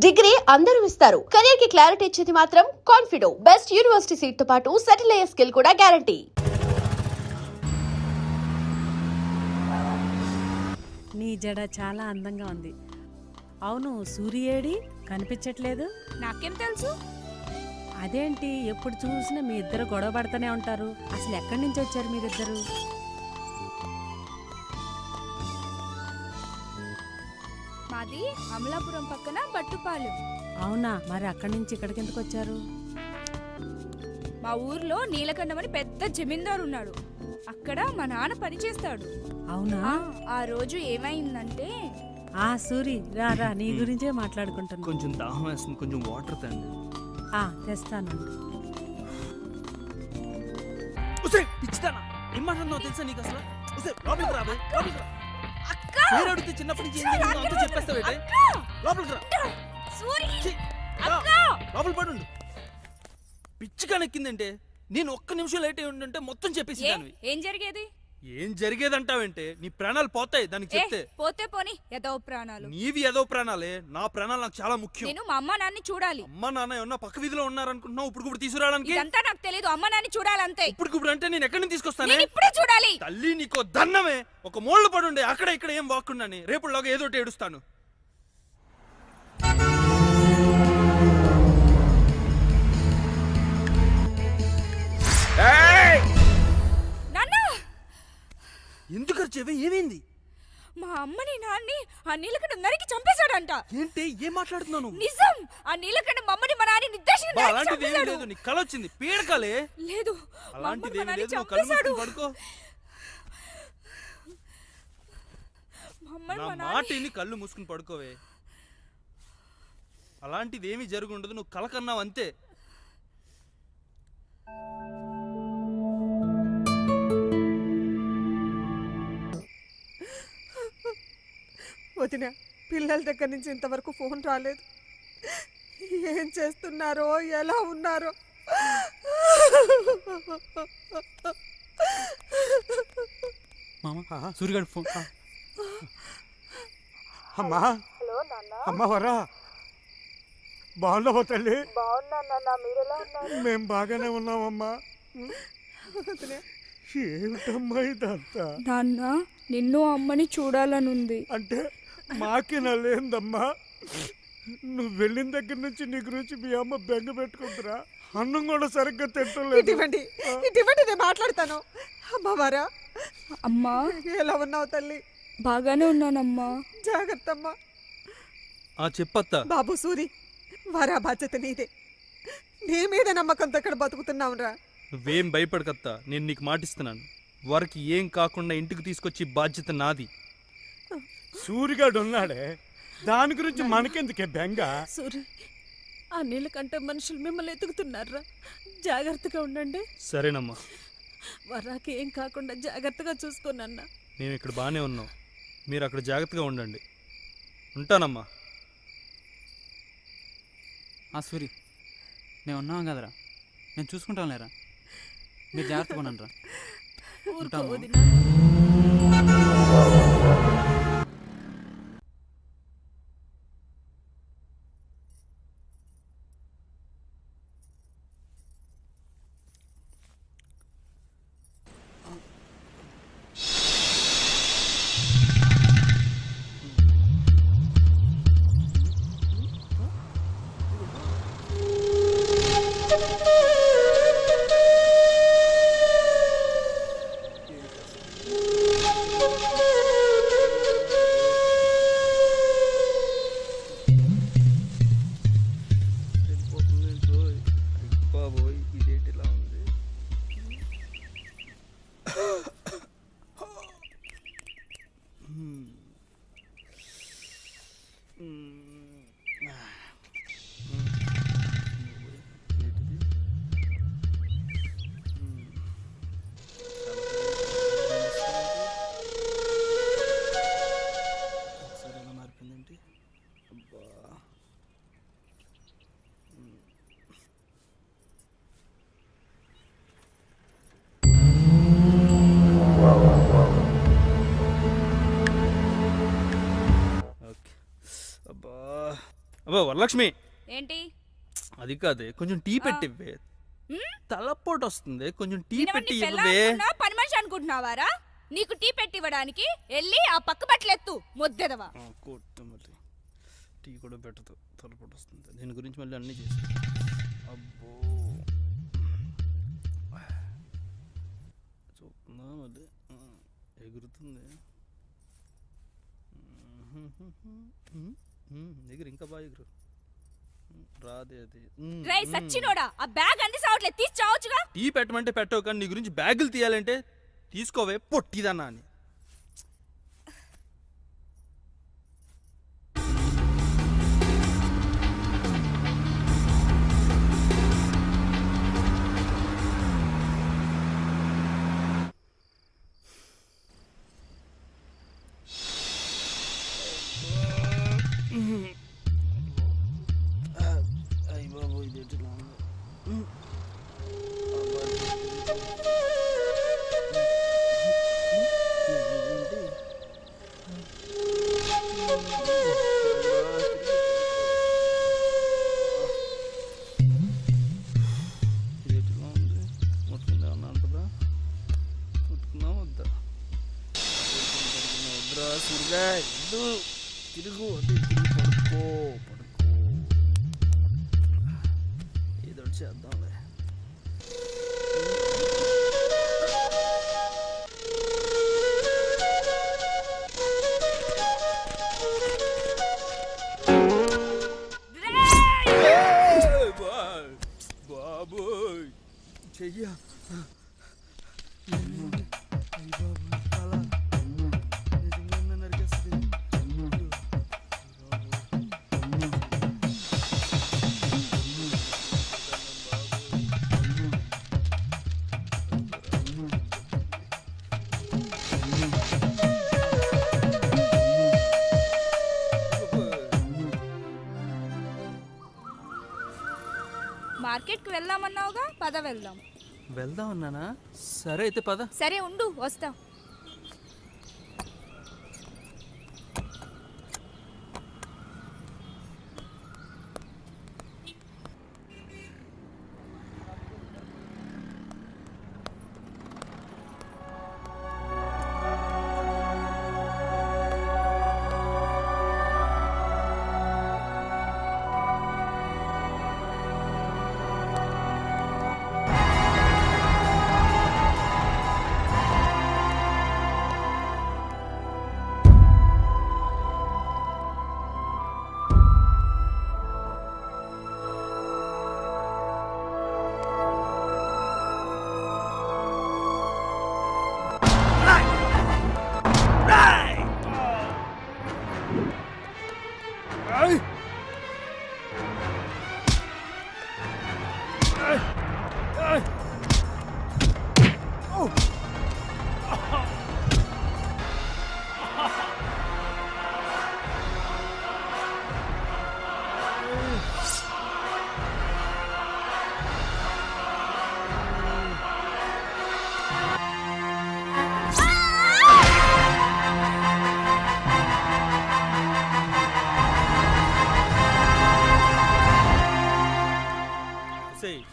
Degree అందరూ ఇస్తారు. Career కి క్లారిటీ ఇచ్చేది మాత్రం కాన్ఫిడో. బెస్ట్ యూనివర్సిటీ సీట్ తో పాటు సెటిల్ అయ్యే స్కిల్ కూడా గ్యారంటీ. నీ జడ చాలా అందంగా ఉంది. అవును, సూర్యేడి కనిపించట్లేదు. నాకేం తెలుసు? అదేంటి ఎప్పుడు చూసినా మీ ఇద్దరు గొడవ పడుతూనే ఉంటారు. అసలు ఎక్కడి నుంచి వచ్చారు మీరిద్దరు? మాది అమలాపురం పక్కన బట్టుపాలెం. అవునా, మరి అక్కడి నుంచి ఇక్కడికి ఎందుకు వచ్చారు? మా ఊర్లో నీలకంఠం అని పెద్ద జమీందారు ఉన్నాడు. అక్కడ మా నాన్న పని చేస్తాడు. అవునా? ఆ రోజు ఏమైందంటే సూరి రా రా, నీ గురించే మాట్లాడుకుంటున్నా. కొంచెం దాహం వేస్తుంది, కొంచెం వాటర్ తండి. తెస్తాను. పిచ్చిదానా, ఏం మాట్లాడుతున్నావు తెలుసా నీకు అసలు? లోపలికి రా బే, లోపలికి రా. పేరు అడిగితే చిన్నప్పటి నుంచి ఏం జరిగిందో అంతా చెప్పేస్తావేంటి? లోపలికి రా. లోపల పడుండు. పిచ్చి కనెక్కిందంటే నేను ఒక్క నిమిషం లేట్ అయి ఉంటే మొత్తం చెప్పేసి ఏం జరిగేది? ఏం జరిగేదంటావేంటే? నీ ప్రాణాలు పోతాయి దానికి చెప్తే. పోతే పోని, ఏదో ప్రాణాలు. నీవి ఏదో ప్రాణాలే, నా ప్రాణాలు నాకు చాలా ముఖ్యం. నేను మా అమ్మ నాన్ని చూడాలి. అమ్మ నాన్న ఏమన్నా పక్క వీధిలో ఉన్నారనుకుంటున్నావు? ఇప్పుడు తీసుకురావడానికి ఇదంతా నాకు తెలియదు. అమ్మ నాన్ని చూడాలంతే. ఇప్పుడు అంటే నేను ఎక్కడి నుంచి తీసుకొస్తాను? నేను ఇప్పుడే చూడాలి. తల్లి నీకో దన్నమే. ఒక మూల పడుండే అక్కడ ఇక్కడ ఏం వాక్కుండాని రేపులాగా ఏదో ఒకటి ఏడుస్తాను. ఎందుకు అరిచేవే? ఏమైంది? మా అమ్మని నాన్ని ఆ నీలకంఠం నరికి చంపేశాడంట. ఏంటి ఏం మాట్లాడుతున్నాను? నిజం. ఆ నీలకంఠం మమ్మని మా నాన్ని నిర్దేశంగా నరికి అలాంటిది ఏమీ చంపేశాడు. లేదు. నీ కళ వచ్చింది, పీడకలే. లేదు, అలాంటిది ఏమీ లేదు. నువ్వు కళ్ళు చంపేశాడు. మూసుకుని పడుకో. మమ్మల్ని నా మా మాట నాన్ని విని కళ్ళు మూసుకుని పడుకోవే. అలాంటిది ఏమీ జరుగుండదు. నువ్వు కల కన్నావు అంతే. వదిన, పిల్లల దగ్గర నుంచి ఇంతవరకు ఫోన్ రాలేదు. ఏం చేస్తున్నారో, ఎలా ఉన్నారో? సూర్యగాడు ఫోన్. అమ్మా, అమ్మా వరా, బాగున్నావా తల్లి? మేము బాగానే ఉన్నామమ్మా. ఏమిటమ్మా ఇదంతా? నాన్న, నిన్ను అమ్మని చూడాలనుంది. అంటే మాకే నల్లేందమ్మా. నువ్వు వెళ్ళిన దగ్గర నుంచి నీ గురించి మీ అమ్మ బెంగ పెట్టుకుంటురా. అన్నం కూడా సరిగ్గా తింటలేదు. ఇటువంటి నేను మాట్లాడతాను. అమ్మవారా, అమ్మా ఎలా ఉన్నావు తల్లి? బాగానే ఉన్నానమ్మా. జాగ్రత్త అమ్మా. చెప్పత్తా. బాబు సూరి, వారా బాధ్యత నీదే. నీ మీద నమ్మకంతో ఇక్కడ బతుకుతున్నావురా. నువ్వేం భయపడకత్తా, నేను నీకు మాటిస్తున్నాను. వారికి ఏం కాకుండా ఇంటికి తీసుకొచ్చి బాధ్యత నాది. సూరిగాడు ఉన్నాడే, దాని గురించి మనకెందుకే బెంగ? సూరి, ఆ నీళ్ళకంటే మనుషులు మిమ్మల్ని ఎతుకుతున్నారా? జాగ్రత్తగా ఉండండి. సరేనమ్మా. వరాకి ఏం కాకుండా జాగ్రత్తగా చూసుకోనన్నా. మేము ఇక్కడ బాగానే ఉన్నాం, మీరు అక్కడ జాగ్రత్తగా ఉండండి. ఉంటానమ్మా. సూరి, నేను ఉన్నాం కదరా, నేను చూసుకుంటాను లేరా. మీరు జాగ్రత్తగా ఉండండి రా. ఉంటాము. ఓ వరలక్ష్మి, ఏంటి అది కాదే, కొంచెం టీ పెట్టివ్వే. తలపోటు వస్తుంది, కొంచెం టీ పెట్టి ఇవ్వవే. పని మనిషి అనుకుంటున్నావారా? నీకు టీ పెట్టి ఇవ్వడానికి వెళ్ళి ఆ పక్క బట్టలెత్తు మొద్దెదవా. టీ కూడా పెట్టదు, తలపోటు వస్తుంది. దీని గురించి మళ్ళీ అన్నీ చేసి అబ్బో చూస్తుందా మళ్ళీ ఎగురుతుంది. ఎగురు, ఇంకా బాగా ఎగురు. రాదే అది. రే సచ్చినోడా, ఆ బ్యాగ్ అంది సావట్లేదు, తీసి చావచ్చుగా. టీ పెట్టమంటే పెట్టవు, కానీ నీ గురించి బ్యాగులు తీయాలంటే తీసుకోవే పొట్టిదన్నా అని. తిరుగు పడుకో ఏదో చేద్దాంలే. బాబోయ్ చెయ్యా మార్కెట్కి వెళ్దామన్నావుగా, పద వెళ్దాం. వెళ్దాం అన్నానా? సరే అయితే పద. సరే ఉండు, వస్తా.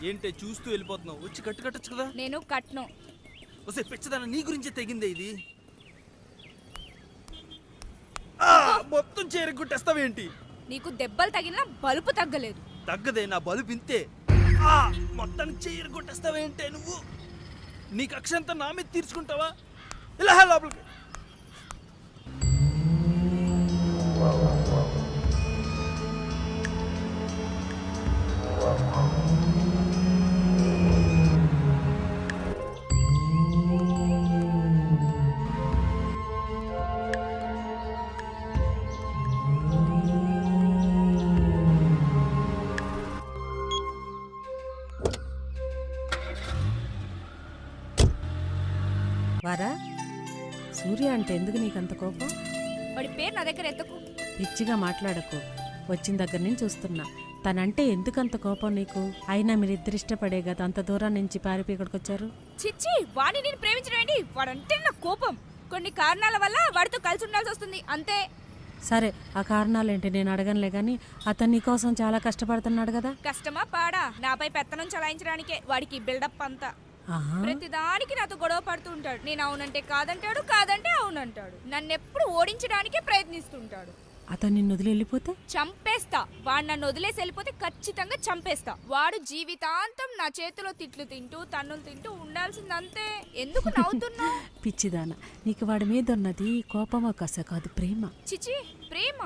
ఏంటే చూస్తూ వెళ్ళిపోతున్నావు? వచ్చి కట్టొచ్చు కదా. నేను కట్ను. వస్తే పిచ్చదాన, నీ గురించే తెగిందే ఇది. మొత్తం చేరగొట్టేస్తావేంటి? నీకు దెబ్బలు తగిలినా బలుపు తగ్గలేదు. తగ్గదే, నా బలుపు ఇంతే. మొత్తానికి చేరగొట్టేస్తావేంటే నువ్వు? నీ కక్ష అంతా నా మీద తీర్చుకుంటావా? ఇలా లోపలికి. వారా, సూర్య అంటే ఎందుకు నీకంత కోపం? వాడి పేరు నా దగ్గర ఎత్తకు. పిచ్చిగా మాట్లాడకు. వచ్చిన దగ్గర నుంచి చూస్తున్నా. తనంటే ఎందుకంత కోపం నీకు? అయినా మీరిద్దరు ఇష్టపడే కదా అంత దూరం నుంచి పారిపోయి ఇక్కడికి వచ్చారు. చిచ్చి, వాడిని నేను ప్రేమించడం ఏంటి? వాడంటే నా కోపం. కొన్ని కారణాల వల్ల వాడితో కలిసి ఉండాల్సి వస్తుంది అంతే. సరే ఆ కారణాలేంటి నేను అడగనులే కానీ అతను నీకోసం చాలా కష్టపడుతున్నాడు కదా. కష్టమా పాడా నాపై పెత్తనం చలాయించడానికే వాడికి బిల్డప్ అంతా. ఆహా. ప్రతిదానికి నాతో గొడవ పడుతూ ఉంటాడు. నేను అవునంటే కాదంటాడు, కాదంటే అవునంటాడు. నన్ను ఎప్పుడు ఓడించడానికే ప్రయత్నిస్తుంటాడు. అతను నిన్ను వదిలి వెళ్ళిపోతే చంపేస్తా. వాడు నన్ను వదిలేసి వెళ్ళిపోతే ఖచ్చితంగా చంపేస్తా. వాడు జీవితాంతం నా చేతిలో తిట్లు తింటూ తన్నులు తింటూ ఉండాల్సిందంతే. ఎందుకు నవ్వుతున్నా? పిచ్చిదాన, నీకు వాడి మీద ఉన్నది కోపమో కస కాదు, ప్రేమ. చిచి, ప్రేమ?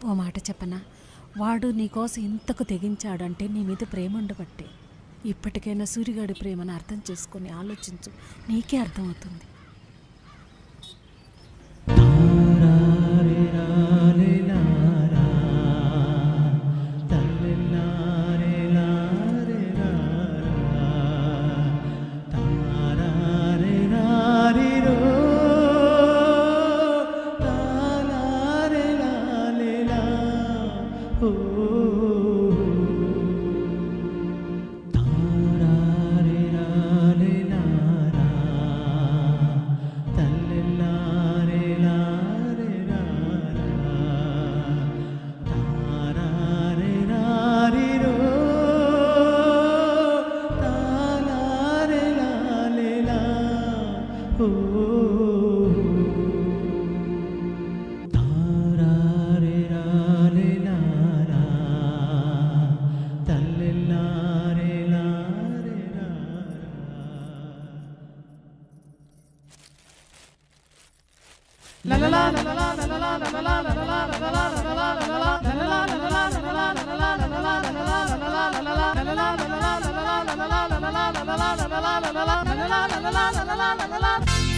ఓ మాట చెప్పనా, వాడు నీకోసం ఇంతకు తెగించాడంటే నీ మీద ప్రేమ ఉండబట్టే. ఇప్పటికైనా సూర్యగాడి ప్రేమను అర్థం చేసుకొని ఆలోచించు, నీకే అర్థమవుతుంది.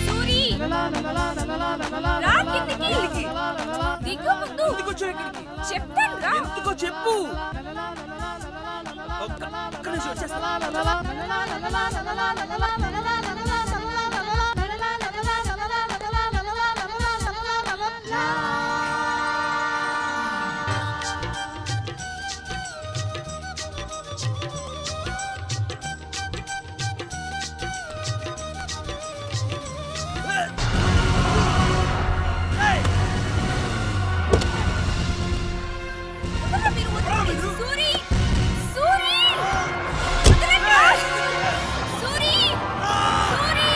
సూరి, రా కిందికి. దిగు ముందు. ఎందుకొచ్చావు ఇక్కడికి? చెప్తాను రా. ఎందుకో చెప్పు. ఒక్క నిమిషం వచ్చేస్తా. మీరు వదలండి. సూరి, సూరి, వదలండి. సూరి, సూరి.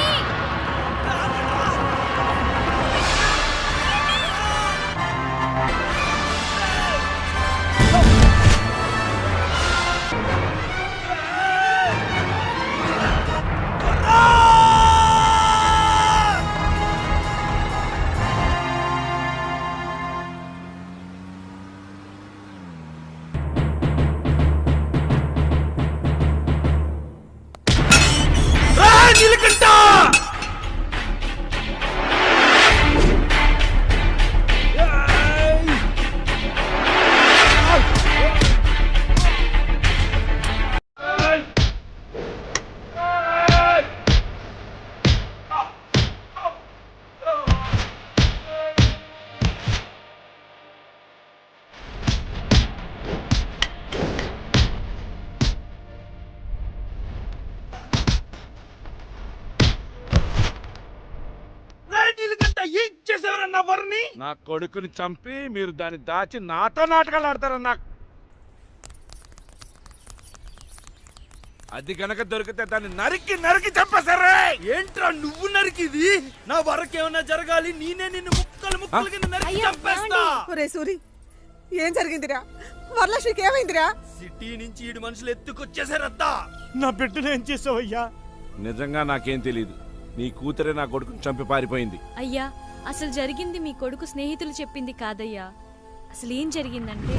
నా కొడుకుని చంపి మీరు దాన్ని దాచి నాతో నాటకాలు ఆడతారన్నా. అది గనక దొరికితే దాన్ని నరికి నరికి చంపేశారే. ఏంట్రా నువ్వు నరికిది? నా వరకేమన్నా జరగాలి, నేనే నిన్ను ముక్కలు ముక్కలు కింద నరికి చంపేస్తా. ఒరే సూరి, ఏం జరిగిందిరా? వరలక్ష్మికి ఏమైందిరా? సిటీ నుంచి ఈడు మనుషులు ఎత్తుకొచ్చేసారత్తా. నా బిడ్డను ఏం చేసావయ్యా? నిజంగా నాకేం తెలీదు. నీ కూతురే నా కొడుకుని చంపి పారిపోయింది. అయ్యా, అసలు జరిగింది మీ కొడుకు స్నేహితులు చెప్పింది కాదయ్యా. అసలు ఏం జరిగిందంటే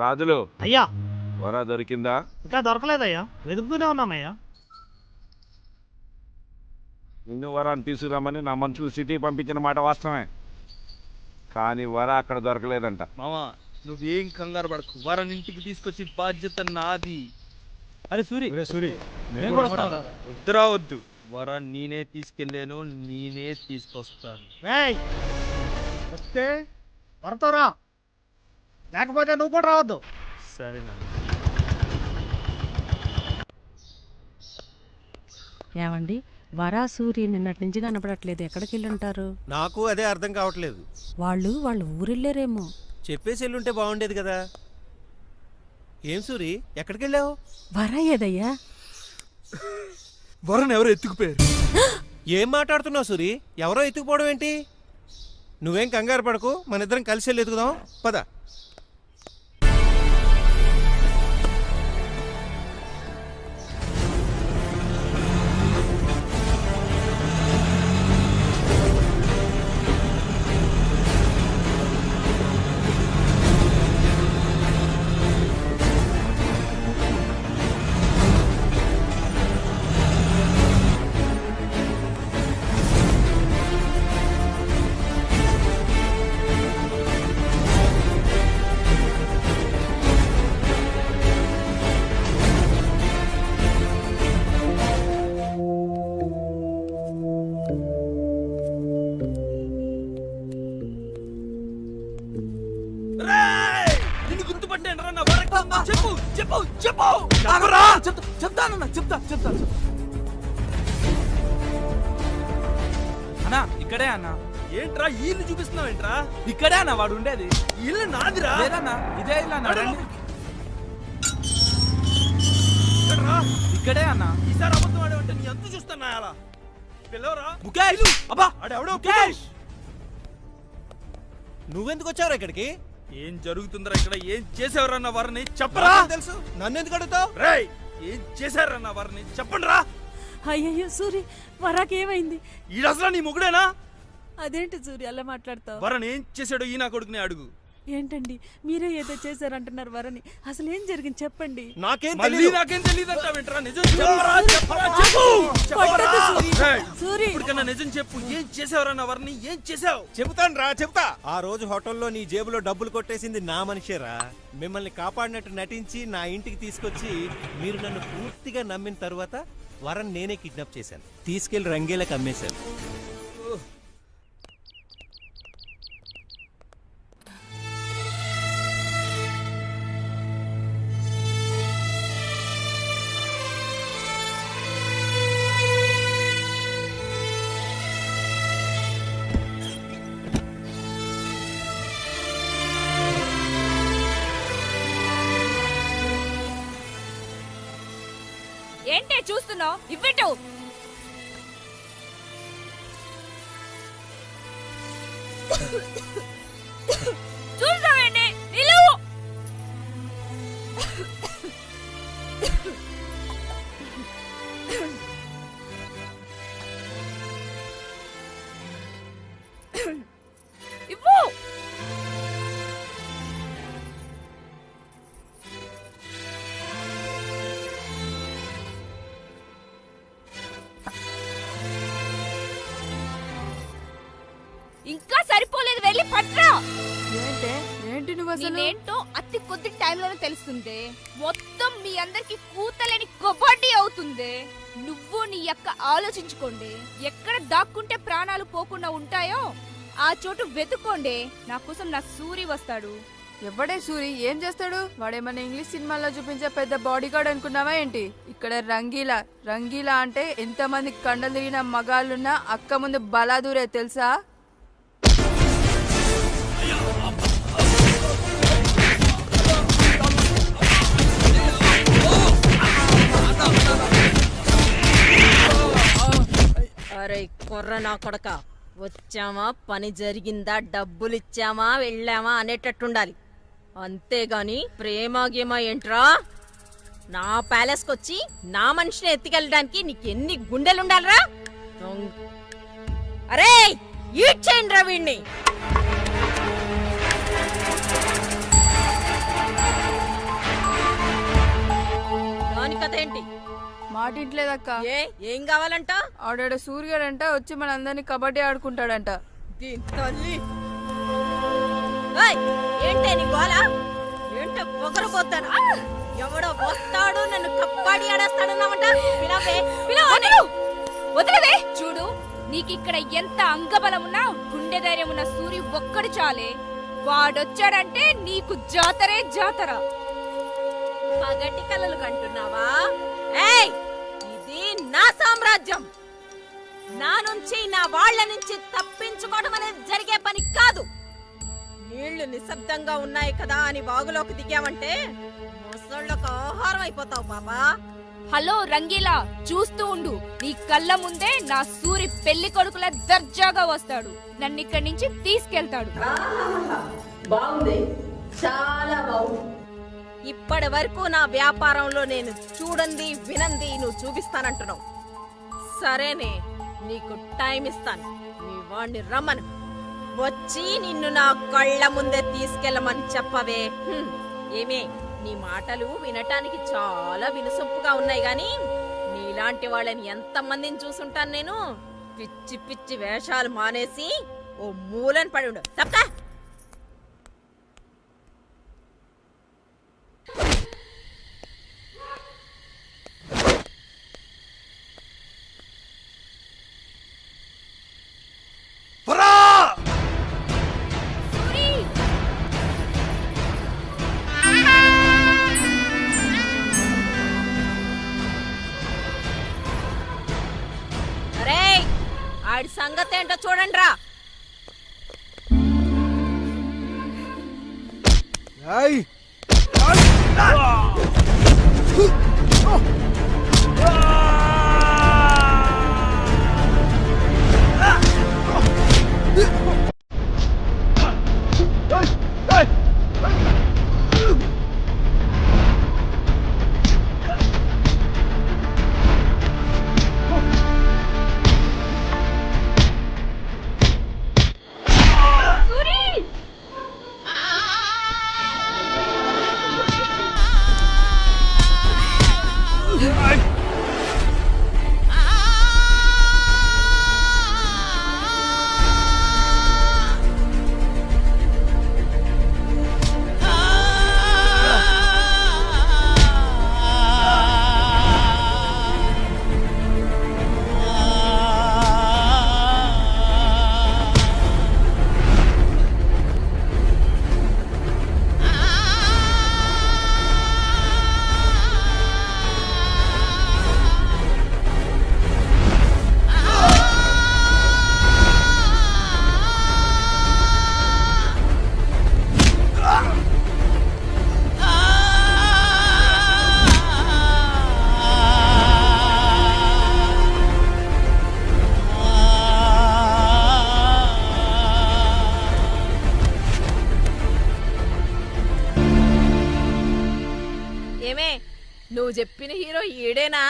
రాజులు, అయ్యా వర దొరికిందా? ఇంకా దొరకలేదయ్యా, వెతుకుతూనే ఉన్నామయ్యా. నిన్ను వరాన్ని తీసుకురామని నా మనుషులు సిటీ పంపించిన మాట వాస్తవమే, కానీ వర అక్కడ దొరకలేదంట. మామా నువ్వేం కంగారు పడకు, వరని ఇంటికి తీసుకొచ్చి బాధ్యత నాది. అరే సూరి నేను కూడా వస్తాను. వద్దురా వద్దు, వర నేనే తీసుకెళ్ళాను, నేనే తీసుకొస్తాను. వస్తే వరతోరా, లేకపోతే నువ్వు కూడా రావద్దు. సరేనా? ఏమండి, వరా సూరి నిన్నటి నుంచి కనపడట్లేదు, ఎక్కడికి వెళ్ళి ఉంటారు? నాకు అదే అర్థం కావట్లేదు. వాళ్ళు ఊరెళ్ళారేమో. చెప్పేసి వెళ్ళుంటే బాగుండేది కదా. ఏం సూరి, ఎక్కడికి వెళ్ళావు? వరా ఏదయ్యా? వరను ఎవరు ఎత్తుకుపోయారు. ఏం మాట్లాడుతున్నావు సూరి? ఎవరో ఎత్తుకుపోవడం ఏంటి? నువ్వేం కంగారు పడకు, మన ఇద్దరం కలిసి వెళ్ళి ఎత్తుకుదాం పద. నిన్ను గుర్తుపట్టాను రా, నా వర చెప్పు చెప్పు చెప్పు. చెప్తానన్నా, చెప్తా. అన్నా ఇక్కడే అన్నా. ఏంట్రా ఈ ఇల్లు చూపిస్తున్నావు ఏంట్రా? ఇక్కడే అన్న వాడు ఉండేది. ఇల్లు నాదిరా. లేదన్నా ఇదే ఇల్లు అన్న. ఇక్కడే అన్న. ఈసారి అబద్ధం ఆడేవంటే నీ అంత చూస్తున్నా. అలా పిల్లవరా ముఖేష్. అబ్బా ఆడెవడో ముఖేష్. నువ్వెందుకు వచ్చావు ఇక్కడికి? ఏం జరుగుతుందిరా ఇక్కడ? ఏం చేసేవారన్న వారిని చెప్పరా? తెలుసు, నన్ను ఎందుకు అడుగుతావు? రేయ్ ఏం చేశారన్న వారిని చెప్పండి రా. అయ్యయ్యో సూరి, వరాకి ఏమైంది? ఈ అసలు నీ మొగుడేనా? అదేంటి సూరి అలా మాట్లాడతావు? వరని ఏం చేశాడో ఈ నా కొడుకుని అడుగు. ఏంటండి, మీరే ఏదో చేశారంటున్నారు వరని. అసలు ఏం జరిగింది చెప్పండి. నాకేం మళ్ళీ తెలియదు. నాకేం తెలియదంటావేంట్రా? నిజం చెప్పరా, చెప్పరా, చెప్పు. కొట్టొద్దు సూరి. రేయ్, సూరి. ఇప్పటికన్నా నిజం చెప్పు. ఏం చేసావరన్న వారిని? ఏం చేసావు? చెప్తా. ఆ రోజు హోటల్లో నీ జేబులో డబ్బులు కొట్టేసింది నా మనిషేరా. మిమ్మల్ని కాపాడినట్టు నటించి నా ఇంటికి తీసుకొచ్చి మీరు నన్ను పూర్తిగా నమ్మిన తరువాత వరన్ నేనే కిడ్నాప్ చేశాను, తీసుకెళ్లి రంగేలకు అమ్మేశాను. ఏంటే చూస్తున్నావు? ఇవ్వటు. చూస్తావేంటి? నిలువు. ఇవ్వు. ఇంకా సరిపోలేదు, వెళ్ళి పట్రా. ఏంటి నువ్వు నేనేంటో అతి కొద్ది టైంలోనే తెలుస్తుంది. మొత్తం మీ అందరికి కూతలేని కబడ్డీ అవుతుంది. నువ్వు నీ యొక్క ఆలోచించుకోండి. ఎక్కడ దాక్కుంటే ప్రాణాలు పోకుండా ఉంటాయో ఆ చోటు వెతుక్కోండి. నా కోసం నా సూరి వస్తాడు. ఎవడే సూరి? ఏం చేస్తాడు? వాడేమన్నా ఇంగ్లీష్ సినిమాల్లో చూపించే పెద్ద బాడీ గార్డ్ అనుకున్నావా ఏంటి? ఇక్కడ రంగీలా అంటే ఎంతమంది కండలు తిరిగిన మగాళ్ళున్నా అక్క ముందు బలాదూరే తెలుసా? అరే కొర్ర నా కొడక, వచ్చామా, పని జరిగిందా, డబ్బులు ఇచ్చామా, వెళ్ళామా అనేటట్టుండాలి. అంతేగాని ప్రేమ గేమ ఏంట్రా? నా ప్యాలెస్కి వచ్చి నా మనిషిని ఎత్తికెళ్ళడానికి నీకు ఎన్ని గుండెలుండాలరా? అరే ఈట్ చేయండి రా వీడిని. దాని కథ ఏంటి? మా మాట ఇంట్లేదక్క. ఏం కావాలంట? ఆడాడ సూర్యుడంట వచ్చి మనందరినీ కబడ్డీ ఆడుకుంటాడంట. దీని తల్లి. ఏయ్, ఏంటే నీ గోల? ఏంటే పొగరబోతాను? ఎవడో వస్తాడు నన్ను కబడ్డీ ఆడేస్తాడన్నామంట. పిలవే, పిలవని. వదిలేదే. చూడు, నీకిక్కడ ఎంత అంగబలం ఉన్నా గుండె ధైర్యం ఉన్న సూరి ఒక్కడు చాలే. వాడొచ్చాడంటే నీకు జాతరే జాతర. పగటి కలలు కంటున్నావా? ఏయ్, ఇది నా సామ్రాజ్యం. నా నుంచి నా వాళ్ళ నుంచి తప్పించుకోవడం అనేది జరిగే పని కాదు. నీళ్లు నిశ్శబ్దంగా ఉన్నాయి కదా అని బాగులోకి దిగామంటే ముసళ్ళకు ఆహారం అయిపోతావు బాబా. హలో రంగీలా, చూస్తూ ఉండు. నీ కళ్ళ ముందే నా సూరి పెళ్లి కొడుకుల దర్జాగా వస్తాడు. నన్ను ఇక్కడి నుంచి తీసుకెళ్తాడు. బాగుంది, చాలా బాగుంది. ఇప్పటి వరకు నా వ్యాపారంలో నేను చూడండి వినంది నువ్వు చూపిస్తానంటున్నావు. సరేనే, నీకు టైం ఇస్తాను. నీ వాణ్ణి రమ్మను, వచ్చి నిన్ను నా కళ్ళ ముందే తీసుకెళ్ళమని చెప్పవే. ఏమే, నీ మాటలు వినటానికి చాలా వినసొప్పుగా ఉన్నాయి గాని నీలాంటి వాళ్ళని ఎంతమందిని చూసుంటాను నేను. పిచ్చి పిచ్చి వేషాలు మానేసి ఓ మూలని పడి ఉండు. తప్ప ఆడి సంగతి ఏంటో చూడండి రా. నువ్వు చెప్పిన హీరో ఈడేనా?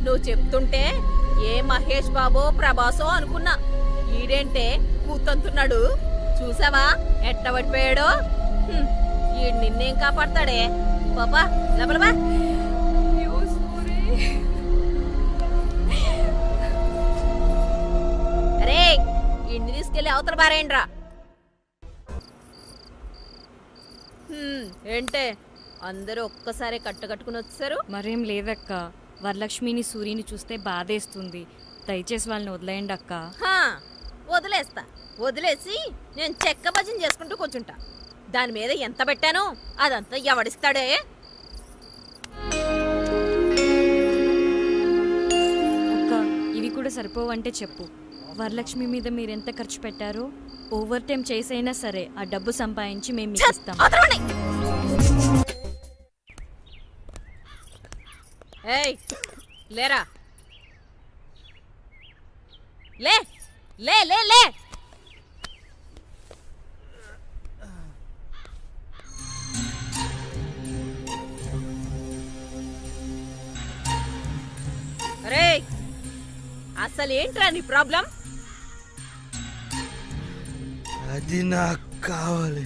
నువ్వు చెప్తుంటే ఏ మహేష్ బాబో ప్రభాసో అనుకున్నా. ఈడేంటే కూతంతున్నాడు. చూసావా ఎట్ట పడిపోయాడో? ఈడు నిన్నేం కాపాడతాడే? పాపా లబలబా. అరే, ఈడ్ని తీసుకెళ్లి అవతల బారేండ్రా. ఏంటే అందరూ ఒక్కసారి కట్టుకుని వచ్చారు? మరేం లేదక్క, వరలక్ష్మిని సూర్యుని చూస్తే బాధేస్తుంది. దయచేసి వాళ్ళని వదిలేయండి అక్క. వదిలేస్తా. వదిలేసి నేను చెక్క భజన చేసుకుంటూ కూర్చుంటా. దాని మీద ఎంత పెట్టాను అదంతా ఎవడిస్తాడే? అక్క, ఇవి కూడా సరిపోవంటే చెప్పు. వరలక్ష్మి మీద మీరెంత ఖర్చు పెట్టారో ఓవర్ టైం చేసైనా సరే ఆ డబ్బు సంపాదించి మేము మీకు ఇస్తాం. ఏయ్, లేరా, లే లే లే లే. అరే, అసలు ఏంట్రా నీ ప్రాబ్లం? అది నాకు కావాలి.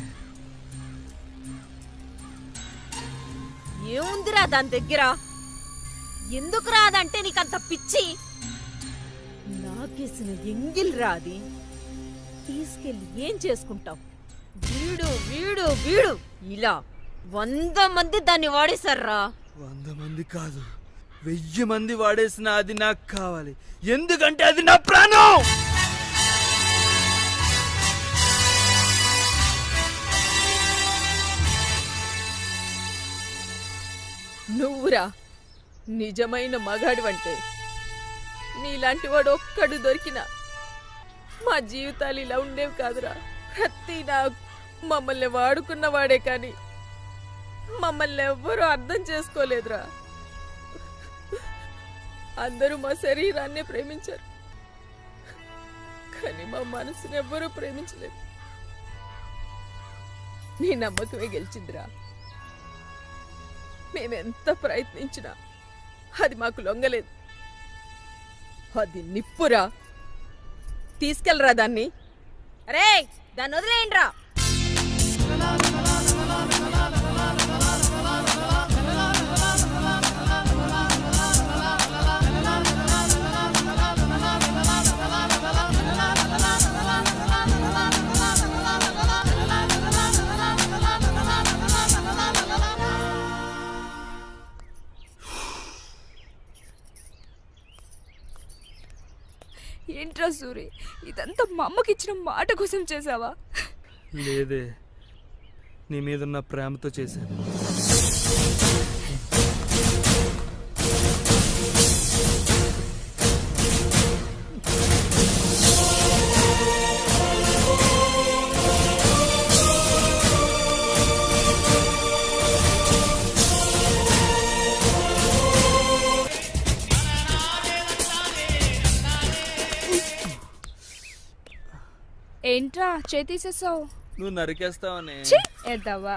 ఏముందిరా దాని దగ్గర? ఎందుకు రాదంటే నీకంత పిచ్చి? నాకేసిన ఎంగిల్ రాది తీసుకెళ్ళి ఏం చేసుకుంటావు? వీడు వీడు వీడు ఇలా 100 మంది దాన్ని వాడేశారా. 100 మంది కాదు, 1000 మంది వాడేసిన అది నాకు కావాలి, ఎందుకంటే అది నా ప్రాణం. నువ్వురా నిజమైన మగాడివంటే. నీలాంటి వాడు ఒక్కడు దొరికినా మా జీవితాలు ఇలా ఉండేవి కాదురా. ప్రతి నా మమ్మల్ని వాడుకున్నవాడే కానీ మమ్మల్ని ఎవ్వరూ అర్థం చేసుకోలేదురా. అందరూ మా శరీరాన్నే ప్రేమించారు, కానీ మా మనసుని ఎవ్వరూ ప్రేమించలేదు. నీ నమ్మకమే గెలిచిందిరా. మేమెంత ప్రయత్నించినా అది మాకు లొంగలేదు. అది నిప్పురా, తీసుకెళ్ళరా దాన్ని. అరే దాన్ని వదిలేయండిరా. ఏంట్రా సూరి, ఇదంతా మా అమ్మకి ఇచ్చిన మాట కోసం చేసావా? లేదే, నీ మీదున్న ప్రేమతో చేశాను. ఏంట్రా చేతీసేసావు? నువ్వు నరికేస్తావని. ఎద్దావా